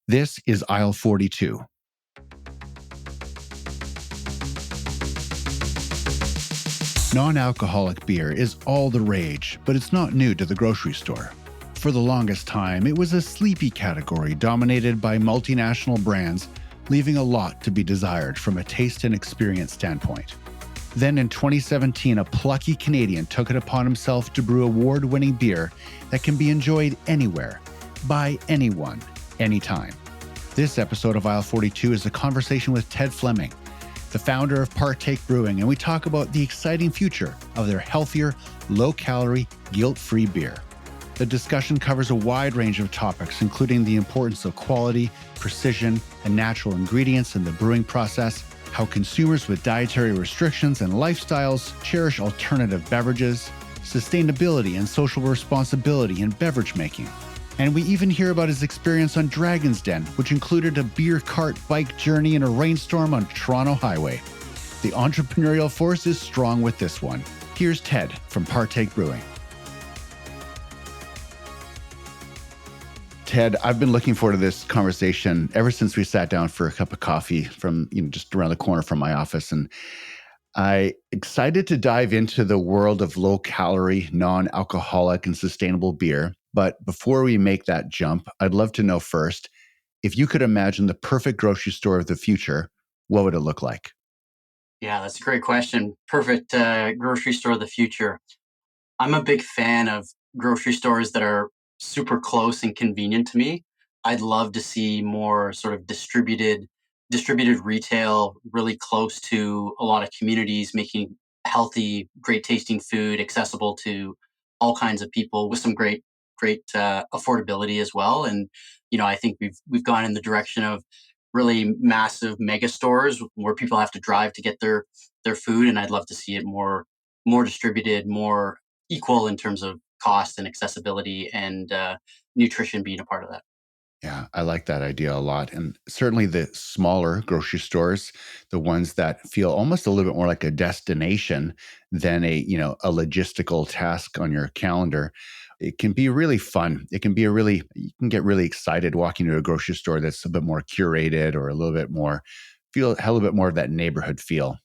This is aisle 42. Non-alcoholic beer is all the rage, but it's not new to the grocery store. For the longest time, it was a sleepy category dominated by multinational brands, leaving a lot to be desired from a taste and experience standpoint. Then in 2017, a plucky Canadian took it upon himself to brew award-winning beer that can be enjoyed anywhere, by anyone, anytime. This episode of Aisle 42 is a conversation with Ted Fleming, the founder of Partake Brewing, and we talk about the exciting future of their healthier, low-calorie, guilt-free beer. The discussion covers a wide range of topics, including the importance of quality, precision, and natural ingredients in the brewing process, how consumers with dietary restrictions and lifestyles cherish alternative beverages, sustainability and social responsibility in beverage making. And we even hear about his experience on Dragon's Den, which included a beer cart bike journey in a rainstorm on Toronto Highway. The entrepreneurial force is strong with this one. Here's Ted from Partake Brewing. Ted, I've been looking forward to this conversation ever since we sat down for a cup of coffee from just around the corner from my office. And I'm excited to dive into the world of low-calorie, non-alcoholic, and sustainable beer. But before we make that jump, I'd love to know first, if you could imagine the perfect grocery store of the future, what would it look like? Yeah, that's a great question. Perfect grocery store of the future. I'm a big fan of grocery stores that are super close and convenient to me. I'd love to see more sort of distributed retail really close to a lot of communities, making healthy, great tasting food accessible to all kinds of people with some great affordability as well. And I think we've gone in the direction of really massive mega stores where people have to drive to get their food, and I'd love to see it more distributed, more equal in terms of cost and accessibility and nutrition being a part of that. Yeah, I like that idea a lot. And certainly the smaller grocery stores, the ones that feel almost a little bit more like a destination than a logistical task on your calendar. It can be really fun. You can get really excited walking to a grocery store that's a bit more curated or a little bit more, a little bit more of that neighborhood feel.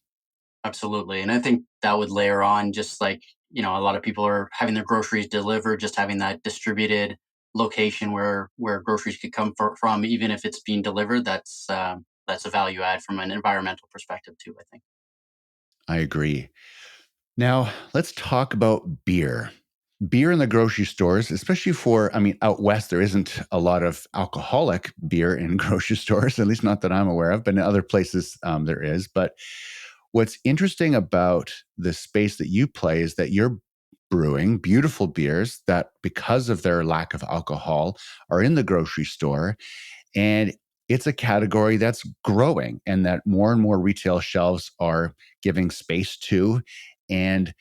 Absolutely. And I think that would layer on just like, a lot of people are having their groceries delivered, just having that distributed location where groceries could come from, even if it's being delivered. That's a value add from an environmental perspective too, I think. I agree. Now, let's talk about beer. Beer in the grocery stores, especially out west, there isn't a lot of alcoholic beer in grocery stores, at least not that I'm aware of, but in other places there is. But what's interesting about the space that you play is that you're brewing beautiful beers that, because of their lack of alcohol, are in the grocery store. And it's a category that's growing and that more and more retail shelves are giving space to. And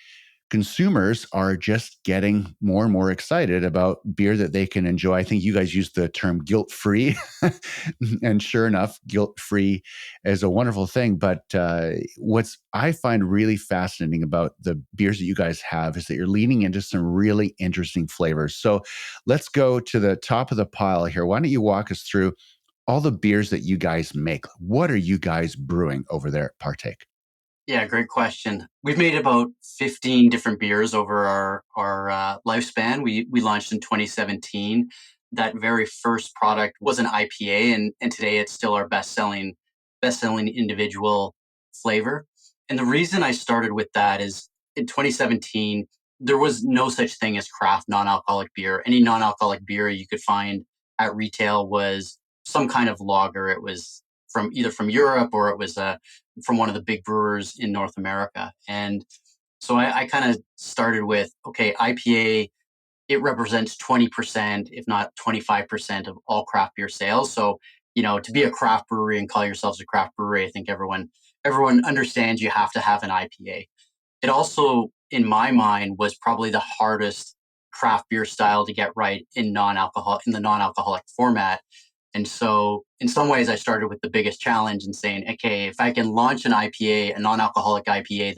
consumers are just getting more and more excited about beer that they can enjoy. I think you guys use the term guilt free. And sure enough, guilt free is a wonderful thing. But what's I find really fascinating about the beers that you guys have is that you're leaning into some really interesting flavors. So let's go to the top of the pile here. Why don't you walk us through all the beers that you guys make? What are you guys brewing over there at Partake? Yeah, great question. We've made about 15 different beers over our lifespan. We launched in 2017. That very first product was an IPA, and today it's still our best selling individual flavor. And the reason I started with that is in 2017 there was no such thing as craft non-alcoholic beer. Any non-alcoholic beer you could find at retail was some kind of lager. It was from Europe, or it was from one of the big brewers in North America. And so I kind of started with, okay, IPA, it represents 20%, if not 25% of all craft beer sales. So, to be a craft brewery and call yourselves a craft brewery, I think everyone understands you have to have an IPA. It also, in my mind, was probably the hardest craft beer style to get right in the non-alcoholic format. And so, in some ways, I started with the biggest challenge and saying, okay, if I can launch an IPA, a non-alcoholic IPA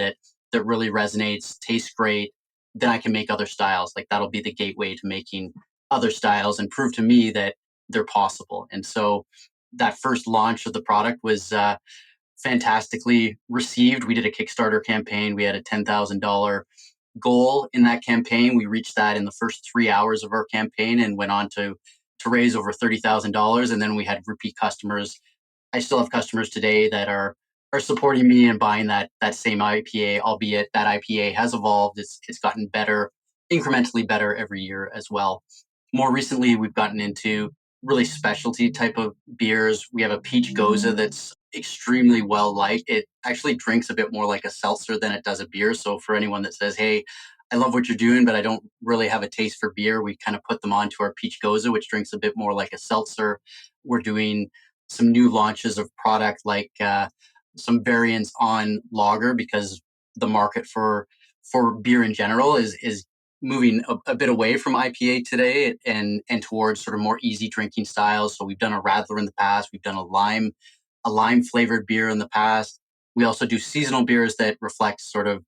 that really resonates, tastes great, then I can make other styles. Like that'll be the gateway to making other styles and prove to me that they're possible. And so that first launch of the product was fantastically received. We did a Kickstarter campaign. We had a $10,000 goal in that campaign. We reached that in the first 3 hours of our campaign and went on to raise over $30,000. And then we had repeat customers. I still have customers today that are supporting me and buying that same IPA, albeit that IPA has evolved. It's gotten better, incrementally better every year as well. More recently, we've gotten into really specialty type of beers. We have a peach goza that's extremely well liked. It actually drinks a bit more like a seltzer than it does a beer. So for anyone that says, "Hey, I love what you're doing, but I don't really have a taste for beer," we kind of put them onto our peach goza, which drinks a bit more like a seltzer. We're doing some new launches of product like some variants on lager because the market for beer in general is moving a bit away from IPA today and towards sort of more easy drinking styles. So we've done a radler in the past. We've done a lime flavored beer in the past. We also do seasonal beers that reflect sort of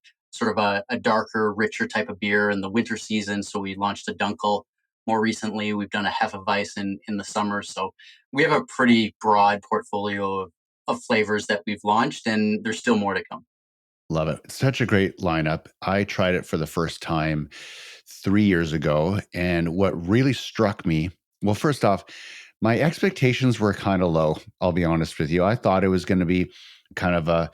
a darker, richer type of beer in the winter season. So we launched a Dunkel. More recently, we've done a Hefeweiss in the summer. So we have a pretty broad portfolio of flavors that we've launched, and there's still more to come. Love it. It's such a great lineup. I tried it for the first time 3 years ago. And what really struck me, well, first off, my expectations were kind of low. I'll be honest with you. I thought it was going to be kind of a,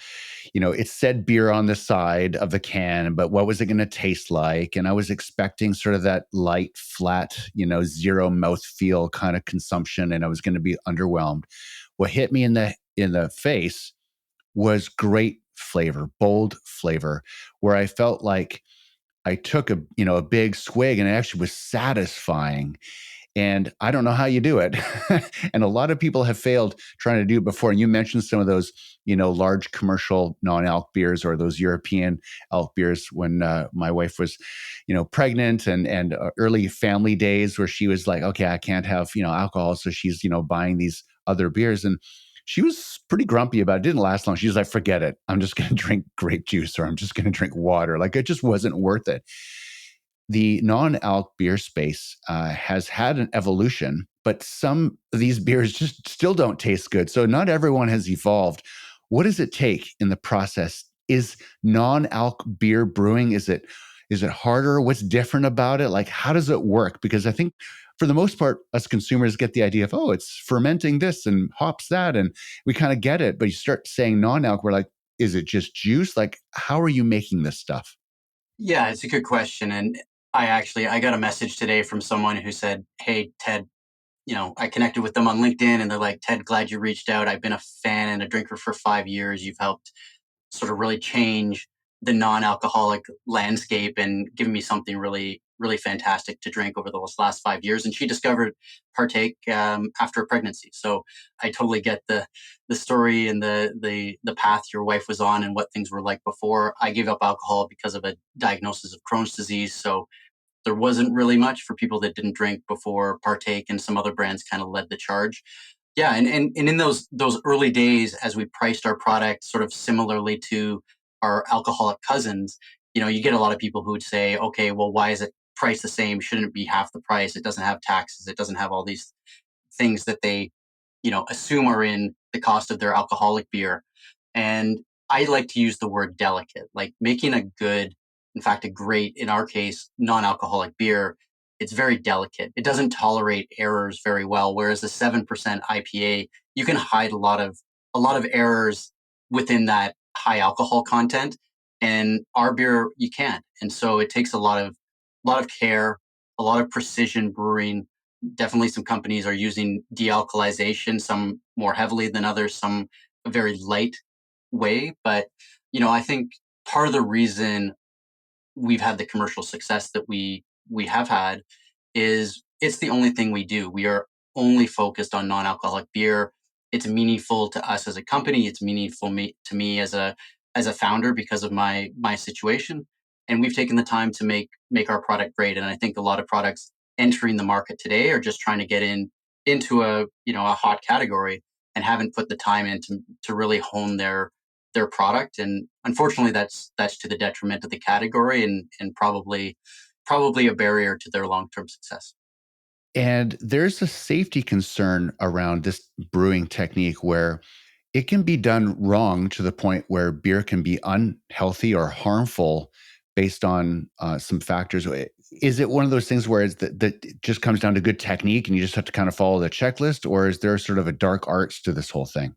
it said beer on the side of the can, but what was it going to taste like? And I was expecting sort of that light, flat, zero mouthfeel kind of consumption, and I was going to be underwhelmed. What hit me in the face was great flavor, bold flavor, where I felt like I took a big swig and it actually was satisfying. And I don't know how you do it. And a lot of people have failed trying to do it before. And you mentioned some of those, large commercial non-alc beers or those European alc beers when my wife was, pregnant and early family days where she was like, okay, I can't have, alcohol. So she's, buying these other beers. And she was pretty grumpy about it. It didn't last long. She was like, forget it. I'm just going to drink grape juice or I'm just going to drink water. Like it just wasn't worth it. The non-alc beer space has had an evolution, but some of these beers just still don't taste good. So not everyone has evolved. What does it take in the process? Is non-alc beer brewing, is it harder? What's different about it? Like, how does it work? Because I think for the most part, us consumers get the idea of, oh, it's fermenting this and hops that, and we kind of get it. But you start saying non-alc, we're like, is it just juice? Like, how are you making this stuff? Yeah, it's a good question. And I got a message today from someone who said, "Hey, Ted, I connected with them on LinkedIn and they're like, Ted, glad you reached out. I've been a fan and a drinker for 5 years. You've helped sort of really change the non-alcoholic landscape and given me something really, really fantastic to drink over those last 5 years." And she discovered Partake after a pregnancy. So I totally get the story and the path your wife was on and what things were like before. I gave up alcohol because of a diagnosis of Crohn's disease. So there wasn't really much for people that didn't drink before Partake, and some other brands kind of led the charge. Yeah, and in those early days, as we priced our product sort of similarly to our alcoholic cousins, you get a lot of people who would say, "Okay, well, why is it priced the same? Shouldn't it be half the price? It doesn't have taxes. It doesn't have all these things that they, assume are in the cost of their alcoholic beer." And I like to use the word delicate, like making a good, in fact, a great, in our case, non-alcoholic beer. It's very delicate. It doesn't tolerate errors very well. Whereas the 7% IPA, you can hide a lot of errors within that high alcohol content. And our beer, you can't. And so it takes a lot of care, a lot of precision brewing. Definitely some companies are using dealcoholization, some more heavily than others, some a very light way. But, I think part of the reason we've had the commercial success that we have had is it's the only thing we do. We are only focused on non-alcoholic beer. It's meaningful to us as a company. It's meaningful to me as a founder because of my situation. And we've taken the time to make our product great. And I think a lot of products entering the market today are just trying to get into a hot category and haven't put the time in to really hone their product. And unfortunately, that's to the detriment of the category and probably a barrier to their long term success. And there's a safety concern around this brewing technique where it can be done wrong to the point where beer can be unhealthy or harmful based on some factors. Is it one of those things where that it just comes down to good technique and you just have to kind of follow the checklist, or is there sort of a dark arts to this whole thing?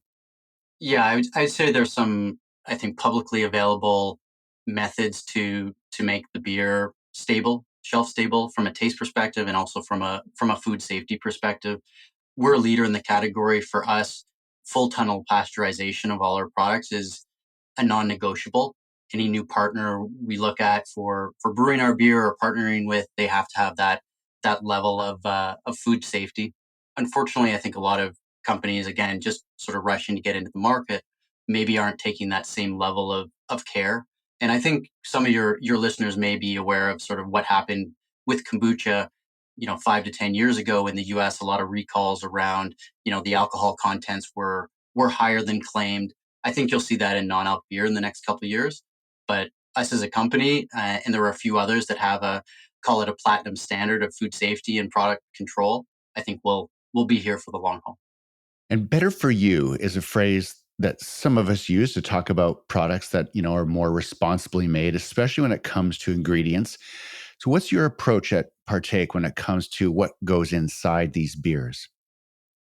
Yeah, I'd say there's some, I think, publicly available methods to make the beer stable, shelf stable from a taste perspective and also from a food safety perspective. We're a leader in the category. For us, full tunnel pasteurization of all our products is a non-negotiable. Any new partner we look at for brewing our beer or partnering with, they have to have that level of food safety. Unfortunately, I think a lot of companies, again, just sort of rushing to get into the market, maybe aren't taking that same level of care. And I think some of your listeners may be aware of sort of what happened with kombucha, 5 to 10 years ago in the U.S. A lot of recalls around, the alcohol contents were higher than claimed. I think you'll see that in non-alc beer in the next couple of years. But us as a company, and there are a few others that have a call it a platinum standard of food safety and product control. I think we'll be here for the long haul. And better for you is a phrase that some of us use to talk about products that, are more responsibly made, especially when it comes to ingredients. So what's your approach at Partake when it comes to what goes inside these beers?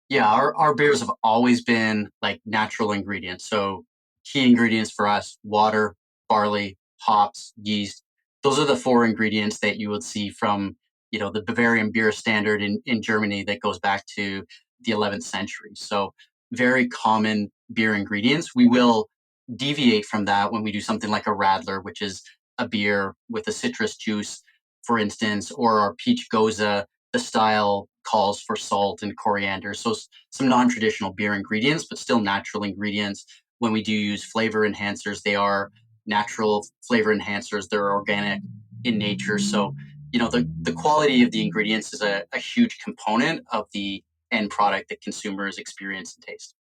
Yeah, our beers have always been like natural ingredients. So key ingredients for us: water, barley, hops, yeast. Those are the four ingredients that you would see from, the Bavarian beer standard in Germany that goes back to the 11th century. So very common beer ingredients. We will deviate from that when we do something like a Radler, which is a beer with a citrus juice, for instance, or our peach goza. The style calls for salt and coriander. So some non-traditional beer ingredients, but still natural ingredients. When we do use flavor enhancers, they are natural flavor enhancers. They're organic in nature. So, the quality of the ingredients is a huge component of the end product that consumers experience and taste.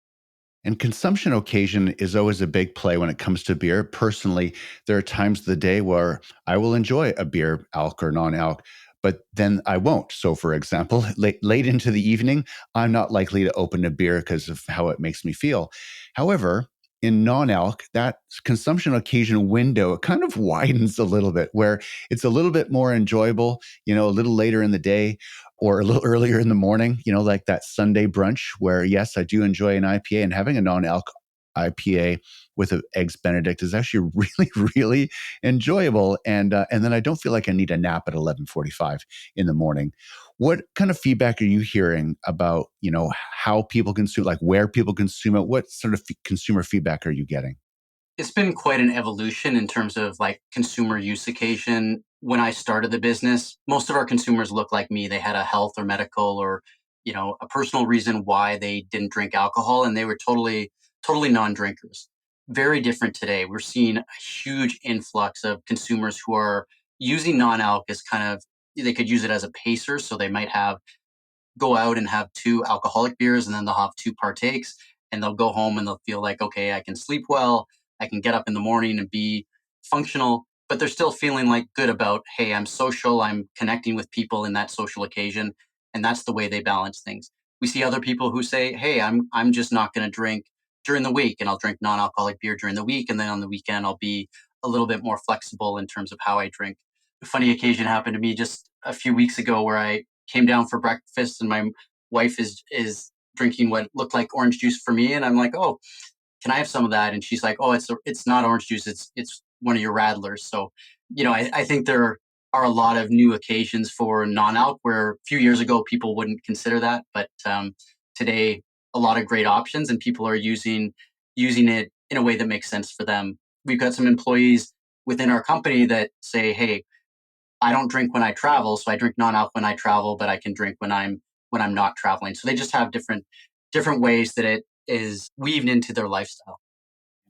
And consumption occasion is always a big play when it comes to beer. Personally, there are times of the day where I will enjoy a beer, alc or non alc, but then I won't. So, for example, late into the evening, I'm not likely to open a beer because of how it makes me feel. However, in non alc, that consumption occasion window it kind of widens a little bit where it's a little bit more enjoyable, a little later in the day or a little earlier in the morning, like that Sunday brunch where, yes, I do enjoy an IPA and having a non-alc IPA with an eggs Benedict is actually really, really enjoyable. And then I don't feel like I need a nap at 11:45 in the morning. What kind of feedback are you hearing about, how people consume, like where people consume it? What sort of consumer feedback are you getting? It's been quite an evolution in terms of like consumer use occasion. When I started the business, most of our consumers look like me. They had a health or medical or, a personal reason why they didn't drink alcohol, and they were totally non-drinkers. Very different today. We're seeing a huge influx of consumers who are using non-alc as kind of, they could use it as a pacer. So they might have go out and have two alcoholic beers and then they'll have two partakes, and they'll go home and they'll feel like, okay, I can sleep well, I can get up in the morning and be functional, but they're still feeling like good about, hey, I'm social, I'm connecting with people in that social occasion, and that's the way they balance things. We see other people who say, hey, I'm just not going to drink during the week, and I'll drink non-alcoholic beer during the week, and then on the weekend I'll be a little bit more flexible in terms of how I drink. A funny occasion happened to me just a few weeks ago where I came down for breakfast and my wife is drinking what looked like orange juice for me, and I'm like, oh, can I have some of that? And she's like, oh, it's not orange juice, it's one of your Radlers. So, I think there are a lot of new occasions for non-alc where a few years ago people wouldn't consider that, but today a lot of great options and people are using it in a way that makes sense for them. We've got some employees within our company that say, hey, I don't drink when I travel, so I drink non-alc when I travel, but I can drink when I'm not traveling. So they just have different ways that it is weaved into their lifestyle.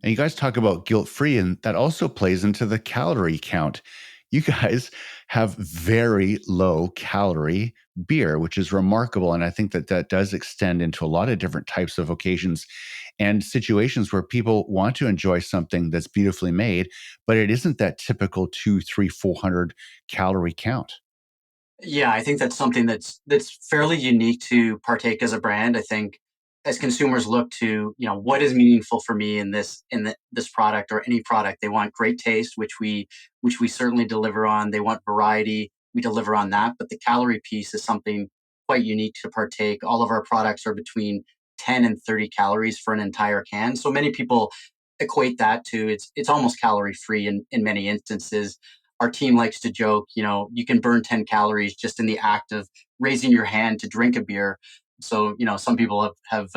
And you guys talk about guilt free, and that also plays into the calorie count. You guys have very low calorie beer, which is remarkable. And I think that that does extend into a lot of different types of occasions and situations where people want to enjoy something that's beautifully made, but it isn't that typical 2, 3, 400 calorie count. Yeah, I think that's something that's fairly unique to Partake as a brand. I think as consumers look to, what is meaningful for me in this product or any product, they want great taste, which we certainly deliver on. They want variety, we deliver on that. But the calorie piece is something quite unique to Partake. All of our products are between 10 and 30 calories for an entire can. So many people equate that to it's almost calorie free in many instances. Our team likes to joke, you can burn 10 calories just in the act of raising your hand to drink a beer. So, some people have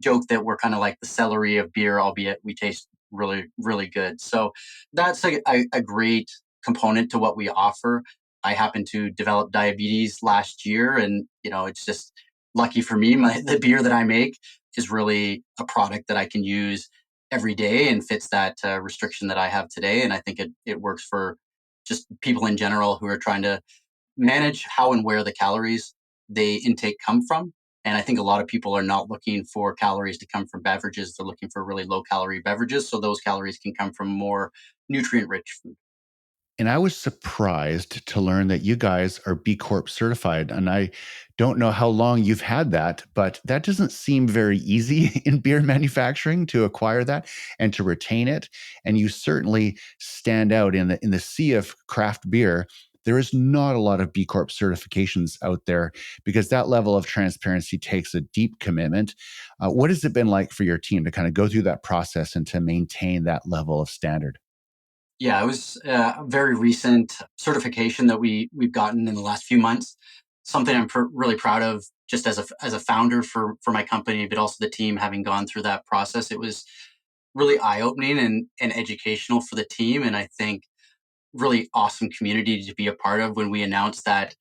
joked that we're kind of like the celery of beer, albeit we taste really, really good. So that's a great component to what we offer. I happened to develop diabetes last year, and, it's just lucky for me. The beer that I make is really a product that I can use every day and fits that restriction that I have today. And I think it works for just people in general who are trying to manage how and where the calories they intake come from. And I think a lot of people are not looking for calories to come from beverages. They're looking for really low calorie beverages. So those calories can come from more nutrient rich food. And I was surprised to learn that you guys are B Corp certified. And I don't know how long you've had that, but that doesn't seem very easy in beer manufacturing to acquire that and to retain it. And you certainly stand out in the sea of craft beer. There is not a lot of B Corp certifications out there because that level of transparency takes a deep commitment. What has it been like for your team to kind of go through that process and to maintain that level of standard? Yeah, it was a very recent certification that we've gotten in the last few months. Something I'm really proud of, just as a founder for my company, but also the team having gone through that process. It was really eye opening and educational for the team, and I think really awesome community to be a part of. When we announced that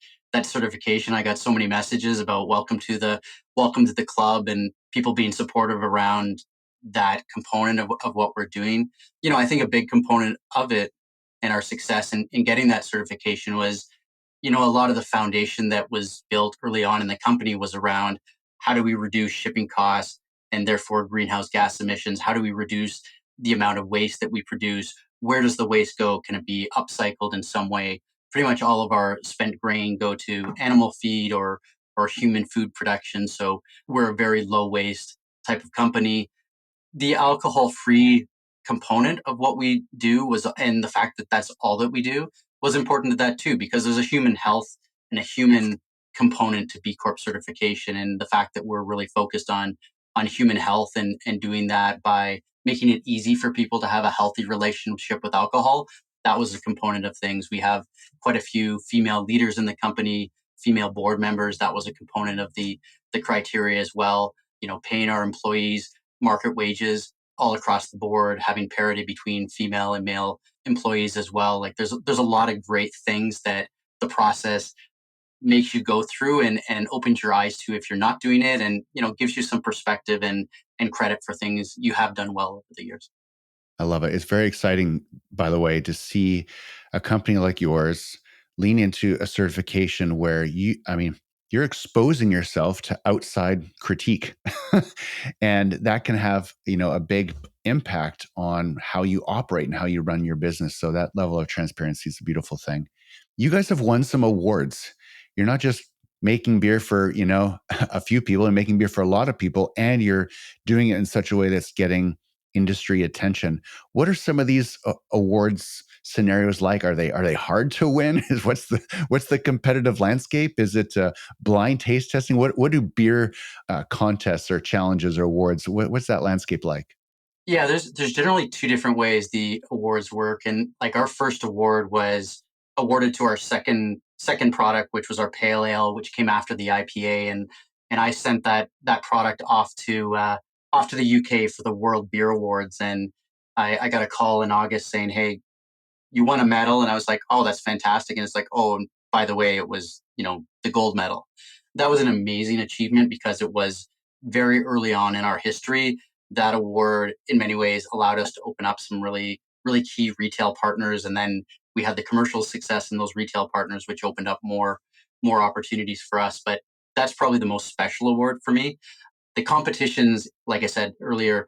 certification, I got so many messages about welcome to the club and people being supportive around that component of what we're doing. I think a big component of it and our success in getting that certification was, a lot of the foundation that was built early on in the company was around how do we reduce shipping costs and therefore greenhouse gas emissions? How do we reduce the amount of waste that we produce? Where does the waste go? Can it be upcycled in some way? Pretty much all of our spent grain go to animal feed or human food production. So we're a very low waste type of company. The alcohol free component of what we do was, and the fact that that's all that we do was important to that too, because there's a human health and a human component to B Corp certification. And the fact that we're really focused on human health and doing that by making it easy for people to have a healthy relationship with alcohol, that was a component of things. We have quite a few female leaders in the company, female board members. That was a component of the criteria as well. Paying our employees market wages all across the board, having parity between female and male employees as well. Like there's a lot of great things that the process makes you go through and opens your eyes to if you're not doing it, and gives you some perspective and credit for things you have done well over the years. I love it. It's very exciting, by the way, to see a company like yours lean into a certification where you're exposing yourself to outside critique. And that can have, a big impact on how you operate and how you run your business. So that level of transparency is a beautiful thing. You guys have won some awards. You're not just making beer for, a few people and making beer for a lot of people, and you're doing it in such a way that's getting industry attention. What are some of these awards scenarios like? Are they hard to win? Is what's the competitive landscape? Is it blind taste testing? What do beer contests or challenges or awards? What's that landscape like? Yeah, there's generally two different ways the awards work, and like our first award was awarded to our second product, which was our pale ale, which came after the IPA, and I sent that product off to the UK for the World Beer Awards, and I got a call in August saying, "Hey, you won a medal," and I was like, "Oh, that's fantastic." And it's like, "Oh, and by the way, it was, the gold medal." That was an amazing achievement because it was very early on in our history. That award in many ways allowed us to open up some really, really key retail partners. And then we had the commercial success in those retail partners, which opened up more opportunities for us. But that's probably the most special award for me. The competitions, like I said earlier,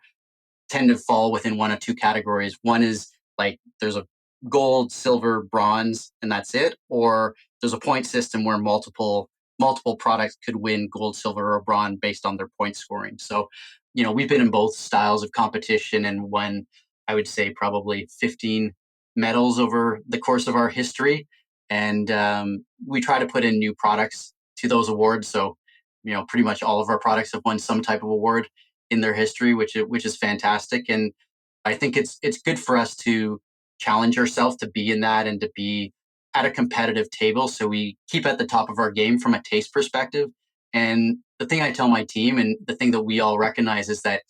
tend to fall within one of two categories. One is like there's a gold, silver, bronze, and that's it, or there's a point system where multiple products could win gold, silver, or bronze based on their point scoring. So, we've been in both styles of competition and won, I would say, probably 15 medals over the course of our history. And we try to put in new products to those awards. So, pretty much all of our products have won some type of award in their history, which is fantastic. And I think it's good for us to challenge ourselves to be in that and to be at a competitive table. So we keep at the top of our game from a taste perspective. And the thing I tell my team and the thing that we all recognize is that,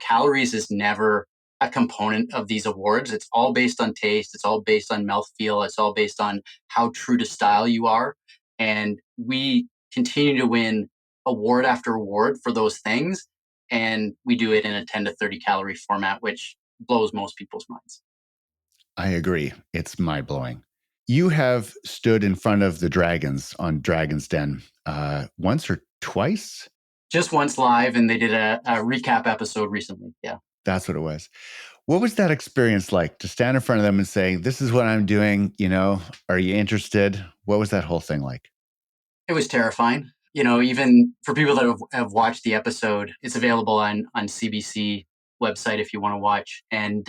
calories is never a component of these awards. It's all based on taste. It's all based on mouthfeel. It's all based on how true to style you are. And we continue to win award after award for those things. And we do it in a 10 to 30 calorie format, which blows most people's minds. I agree. It's mind-blowing. You have stood in front of the dragons on Dragon's Den once or twice? Just once live, and they did a recap episode recently. Yeah. That's what it was. What was that experience like to stand in front of them and say, this is what I'm doing, are you interested? What was that whole thing like? It was terrifying. Even for people that have watched the episode, it's available on CBC website if you want to watch. And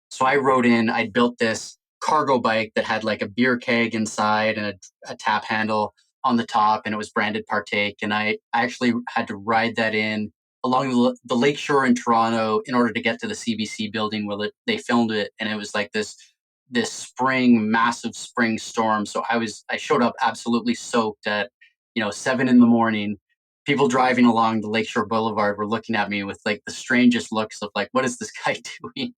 so I built this cargo bike that had like a beer keg inside and a tap handle on the top, and it was branded Partake. And I actually had to ride that in along the lake shore in Toronto in order to get to the CBC building where they filmed it. And it was like this massive spring storm. So I showed up absolutely soaked at 7 a.m. People driving along the Lakeshore Boulevard were looking at me with like the strangest looks of like, what is this guy doing?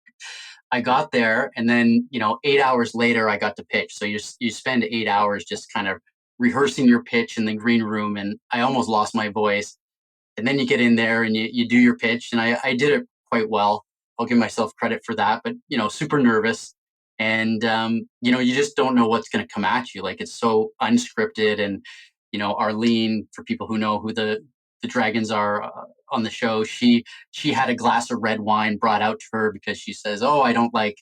I got there, and then 8 hours later I got to pitch. So you spend 8 hours just kind of rehearsing your pitch in the green room, and I almost lost my voice. And then you get in there and you do your pitch, and I did it quite well. I'll give myself credit for that, but super nervous. And you just don't know what's going to come at you. Like, it's so unscripted. And Arlene, for people who know who the dragons are on the show, she had a glass of red wine brought out to her because she says, oh, I don't like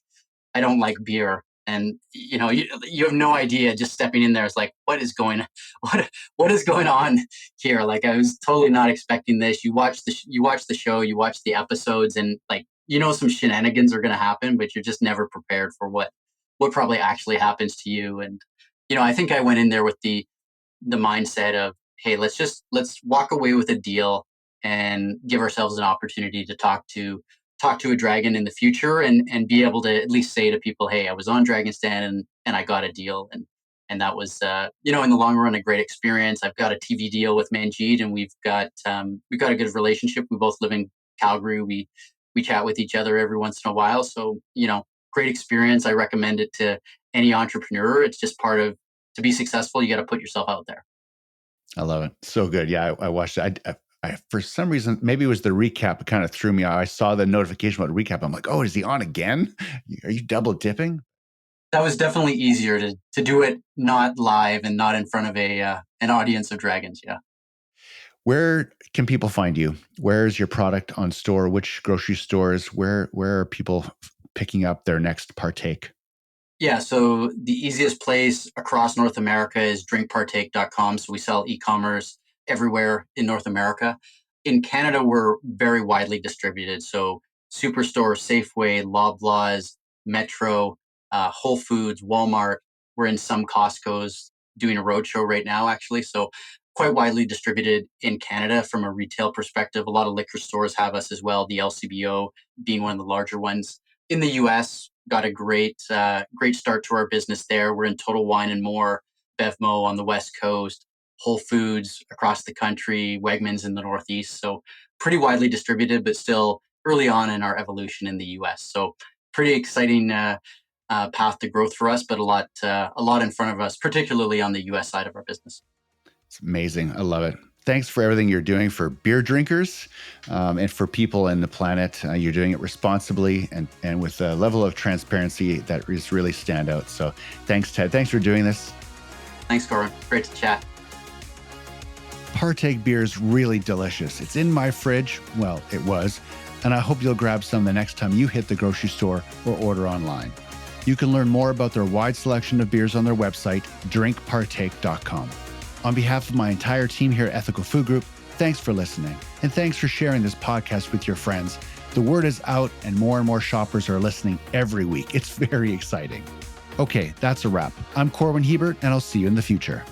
beer. And you have no idea. Just stepping in there is like, what is going on here? Like, I was totally not expecting this. You watch the show, you watch the episodes, and like, some shenanigans are going to happen, but you're just never prepared for what probably actually happens to you. And I think I went in there with the mindset of, hey, let's walk away with a deal and give ourselves an opportunity to talk to a dragon in the future, and be able to at least say to people, hey, I was on Dragon's Den, and I got a deal. And that was in the long run a great experience. I've got a TV deal with Manjeet, and we've got a good relationship. We both live in Calgary. We chat with each other every once in a while. So great experience. I recommend it to any entrepreneur. It's just part of, to be successful, you got to put yourself out there. I love it. So good. Yeah, I watched it. I for some reason, maybe it was the recap, it kind of threw me out. I saw the notification about recap. I'm like, oh, is he on again? Are you double dipping? That was definitely easier to do it not live and not in front of an audience of dragons. Yeah. Where can people find you? Where is your product on store? Which grocery stores? Where are people picking up their next Partake? Yeah, so the easiest place across North America is drinkpartake.com. So we sell e-commerce everywhere in North America. In Canada, we're very widely distributed. So Superstore, Safeway, Loblaws, Metro, Whole Foods, Walmart. We're in some Costco's, doing a roadshow right now, actually. So quite widely distributed in Canada from a retail perspective. A lot of liquor stores have us as well, the LCBO being one of the larger ones. In the US, got a great start to our business there. We're in Total Wine and More, Bevmo on the West Coast, Whole Foods across the country, Wegmans in the Northeast. So pretty widely distributed, but still early on in our evolution in the US. So pretty exciting path to growth for us, but a lot in front of us, particularly on the US side of our business. It's amazing. I love it. Thanks for everything you're doing for beer drinkers and for people and the planet. You're doing it responsibly and with a level of transparency that is really stand out. So thanks, Ted. Thanks for doing this. Thanks, Corin. Great to chat. Partake beer is really delicious. It's in my fridge. Well, it was. And I hope you'll grab some the next time you hit the grocery store or order online. You can learn more about their wide selection of beers on their website, drinkpartake.com. On behalf of my entire team here at Ethical Food Group, thanks for listening, and thanks for sharing this podcast with your friends. The word is out, and more shoppers are listening every week. It's very exciting. Okay, that's a wrap. I'm Corwin Hebert, and I'll see you in the future.